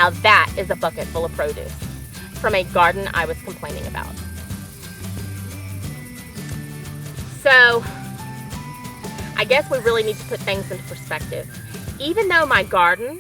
Now that is a bucket full of produce from a garden I was complaining about. So I guess we really need to put things into perspective. Even though my garden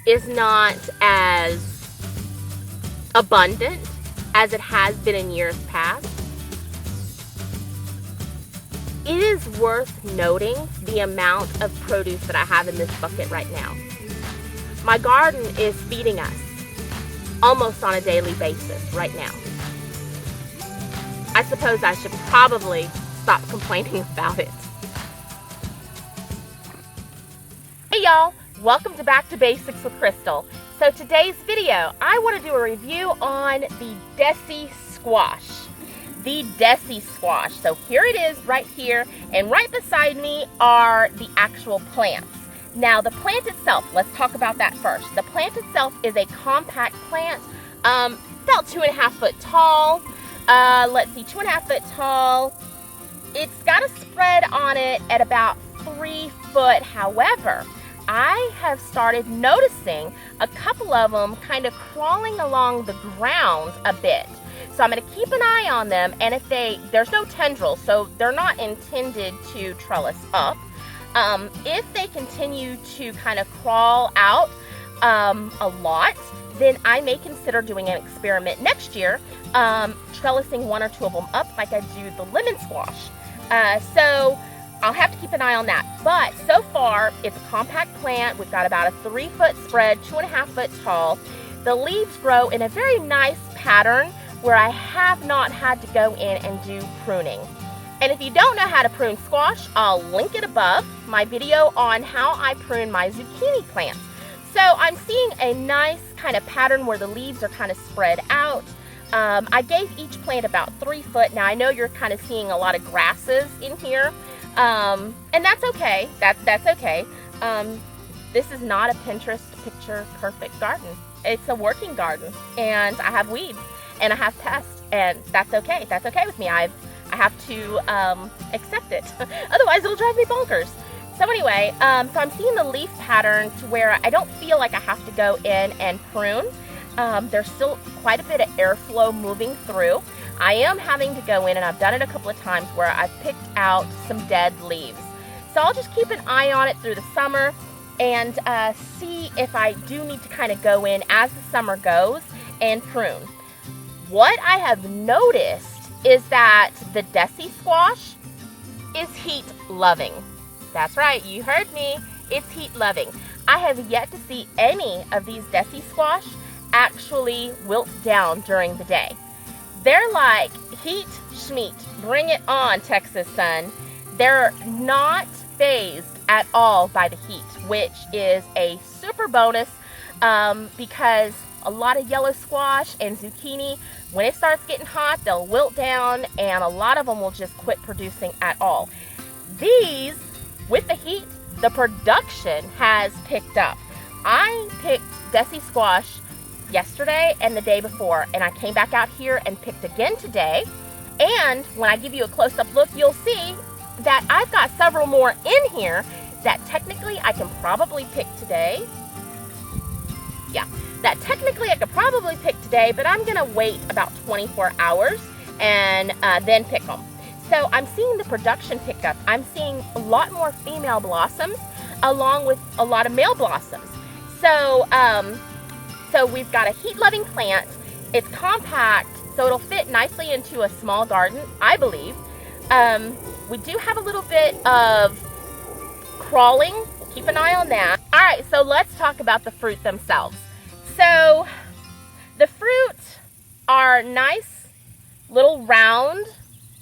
is not as abundant as it has been in years past, it is worth noting the amount of produce that I have in this bucket right now. My garden is feeding us almost on a daily basis right now. I suppose I should probably stop complaining about it. Hey y'all, welcome to Back to Basics with Krystal. So today's video, I want to do a review on the Dessie squash. The Dessie squash. So here it is right here, and right beside me are the actual plants. Now the plant itself, let's talk about that first. The plant itself is a compact plant, about 2.5 foot tall. Let's see, 2.5 foot tall. It's got a spread on it at about 3 foot. However, I have started noticing a couple of them kind of crawling along the ground a bit. So I'm going to keep an eye on them, and if there's no tendrils, so they're not intended to trellis up. If they continue to kind of crawl out a lot, then I may consider doing an experiment next year, trellising 1 or 2 of them up like I do the lemon squash. So I'll have to keep an eye on that. But so far, it's a compact plant. We've got about a 3 foot spread, 2.5 foot tall. The leaves grow in a very nice pattern where I have not had to go in and do pruning. And if you don't know how to prune squash, I'll link it above, my video on how I prune my zucchini plants. So I'm seeing a nice kind of pattern where the leaves are kind of spread out. I gave each plant about 3 foot. Now I know you're kind of seeing a lot of grasses in here, and that's okay. That's okay. This is not a Pinterest picture perfect garden. It's a working garden, and I have weeds and I have pests, and that's okay. That's okay with me. I have to accept it. Otherwise, it'll drive me bonkers. So anyway, so I'm seeing the leaf pattern to where I don't feel like I have to go in and prune. There's still quite a bit of airflow moving through. I am having to go in, and I've done it a couple of times, where I've picked out some dead leaves. So I'll just keep an eye on it through the summer and see if I do need to kind of go in as the summer goes and prune. What I have noticed is that the Dessie squash is heat loving. That's right, you heard me. It's heat loving. I have yet to see any of these Dessie squash actually wilt down during the day. They're like, heat schmeat, bring it on, Texas sun. They're not phased at all by the heat, which is a super bonus, because a lot of yellow squash and zucchini, when it starts getting hot, they'll wilt down, and a lot of them will just quit producing at all. These, with the heat, the production has picked up. I picked Dessie squash yesterday and the day before, and I came back out here and picked again today. And when I give you a close-up look, you'll see that I've got several more in here that technically I can probably pick today. Yeah, that technically I could probably pick today, but I'm gonna wait about 24 hours and then pick them. So I'm seeing the production pick up. I'm seeing a lot more female blossoms along with a lot of male blossoms. So, so we've got a heat-loving plant. It's compact, so it'll fit nicely into a small garden, I believe. We do have a little bit of crawling. We'll keep an eye on that. All right, so let's talk about the fruit themselves. So the fruit are nice, little round,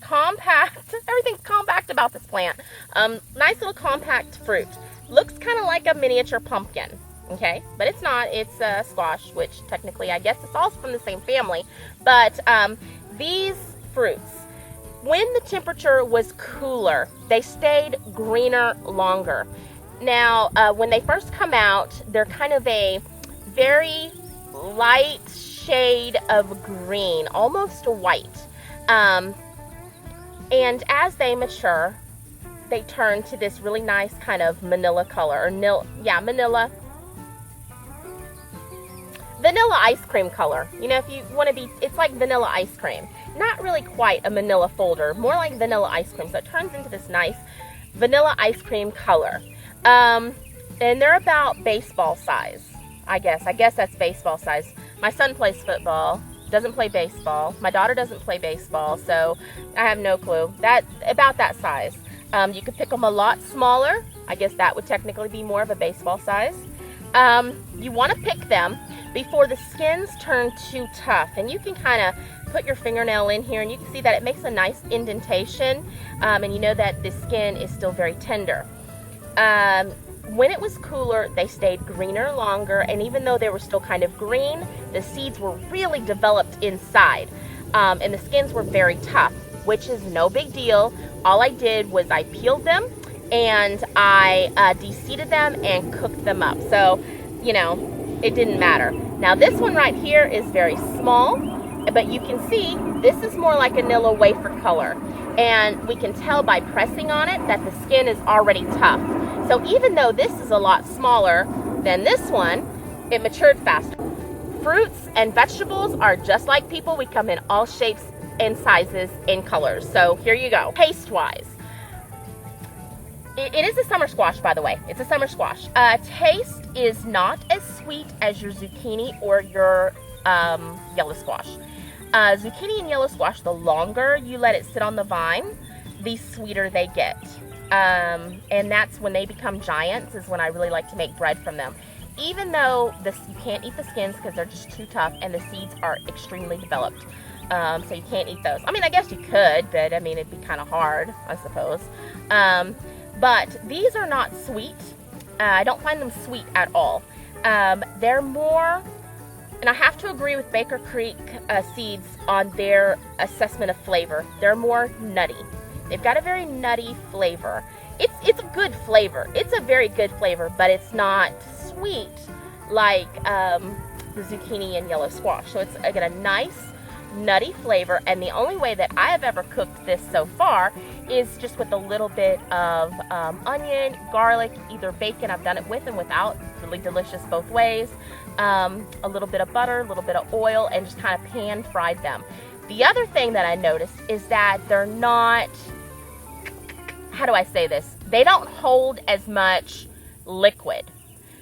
compact. Everything's compact about this plant. Nice little compact fruit. Looks kind of like a miniature pumpkin. Okay, but it's not. It's a squash, which technically I guess it's all from the same family. But these fruits, when the temperature was cooler, they stayed greener longer. Now, when they first come out, they're kind of a very light shade of green, almost white. And as they mature, they turn to this really nice kind of manila color, or manila. vanilla ice cream color. You know, if you want to be, it's like vanilla ice cream. Not really quite a manila folder, more like vanilla ice cream. So it turns into this nice vanilla ice cream color. And they're about baseball size, I guess. I guess that's baseball size. My son plays football, doesn't play baseball. My daughter doesn't play baseball, so I have no clue. About that size. You could pick them a lot smaller. I guess that would technically be more of a baseball size. You want to pick them before the skins turn too tough. And you can kind of put your fingernail in here and you can see that it makes a nice indentation. And you know that the skin is still very tender. When it was cooler, they stayed greener longer. And even though they were still kind of green, the seeds were really developed inside. And the skins were very tough, which is no big deal. All I did was I peeled them and I de-seeded them and cooked them up. So, you know, it didn't matter. Now this one right here is very small, but you can see this is more like a vanilla wafer color. And we can tell by pressing on it that the skin is already tough. So even though this is a lot smaller than this one, it matured faster. Fruits and vegetables are just like people. We come in all shapes and sizes and colors. So here you go. Taste-wise, it is a summer squash, by the way. It's a summer squash. Taste is not as sweet as your zucchini or your yellow squash. Zucchini and yellow squash, the longer you let it sit on the vine, the sweeter they get. And that's when they become giants, is when I really like to make bread from them. Even though you can't eat the skins because they're just too tough and the seeds are extremely developed. So you can't eat those. I mean, I guess you could, but I mean, it'd be kind of hard, I suppose. But these are not sweet. I don't find them sweet at all. They're more, and I have to agree with Baker Creek Seeds on their assessment of flavor. They're more nutty. They've got a very nutty flavor. It's a good flavor. It's a very good flavor, but it's not sweet like the zucchini and yellow squash. So it's got a nice nutty flavor, and the only way that I have ever cooked this so far is just with a little bit of onion, garlic, either bacon. I've done it with and without. Really delicious both ways. A little bit of butter, a little bit of oil, and just kind of pan fried them. The other thing that I noticed is that they're not, how do I say this? They don't hold as much liquid.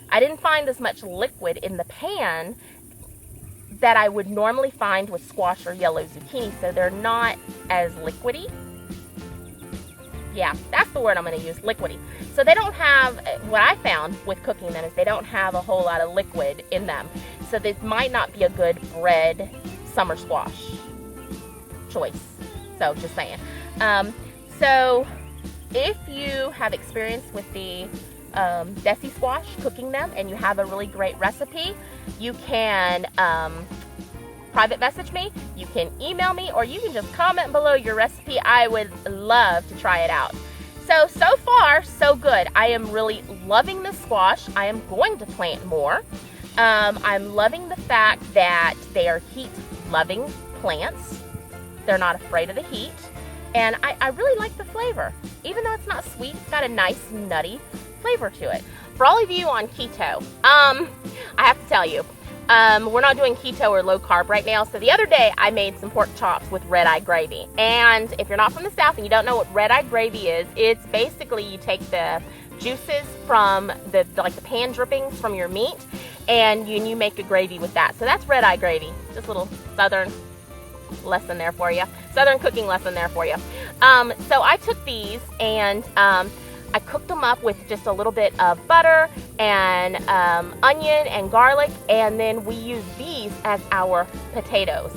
I didn't find as much liquid in the pan that I would normally find with squash or yellow zucchini, so they're not as liquidy. Yeah, that's the word I'm going to use, liquidy. So they don't have, what I found with cooking them is they don't have a whole lot of liquid in them. So this might not be a good bread summer squash choice. So just saying. So if you have experience with the Dessie squash, cooking them, and you have a really great recipe, you can private message me, you can email me, or you can just comment below your recipe. I would love to try it out. So far, so good. I am really loving the squash. I am going to plant more. I'm loving the fact that they are heat-loving plants. They're not afraid of the heat. And I really like the flavor. Even though it's not sweet, it's got a nice nutty flavor to it. For all of you on keto, I have to tell you, we're not doing keto or low carb right now. So the other day I made some pork chops with red-eye gravy. And if you're not from the South and you don't know what red-eye gravy is, it's basically you take the juices from the pan drippings from your meat and you make a gravy with that. So that's red-eye gravy. Just a little Southern lesson there for you. Southern cooking lesson there for you. So I took these and I cooked them up with just a little bit of butter and onion and garlic, and then we used these as our potatoes.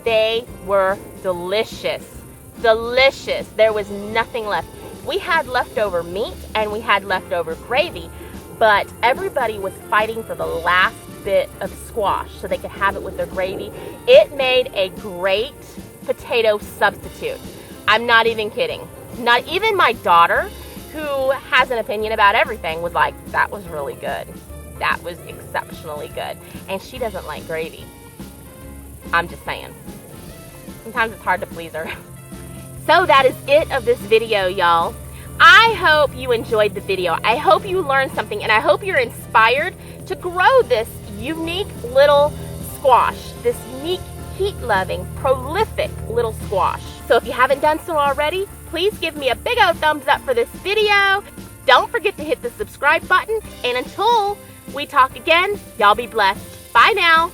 They were delicious. Delicious. There was nothing left. We had leftover meat and we had leftover gravy, but everybody was fighting for the last bit of squash so they could have it with their gravy. It made a great potato substitute. I'm not even kidding. Not even my daughter, who has an opinion about everything, was like, that was really good. That was exceptionally good. And she doesn't like gravy. I'm just saying. Sometimes it's hard to please her. So that is it of this video, y'all. I hope you enjoyed the video. I hope you learned something, and I hope you're inspired to grow this unique little squash, this unique, heat-loving, prolific little squash. So if you haven't done so already, please give me a big old thumbs up for this video. Don't forget to hit the subscribe button, and until we talk again, y'all be blessed. Bye now.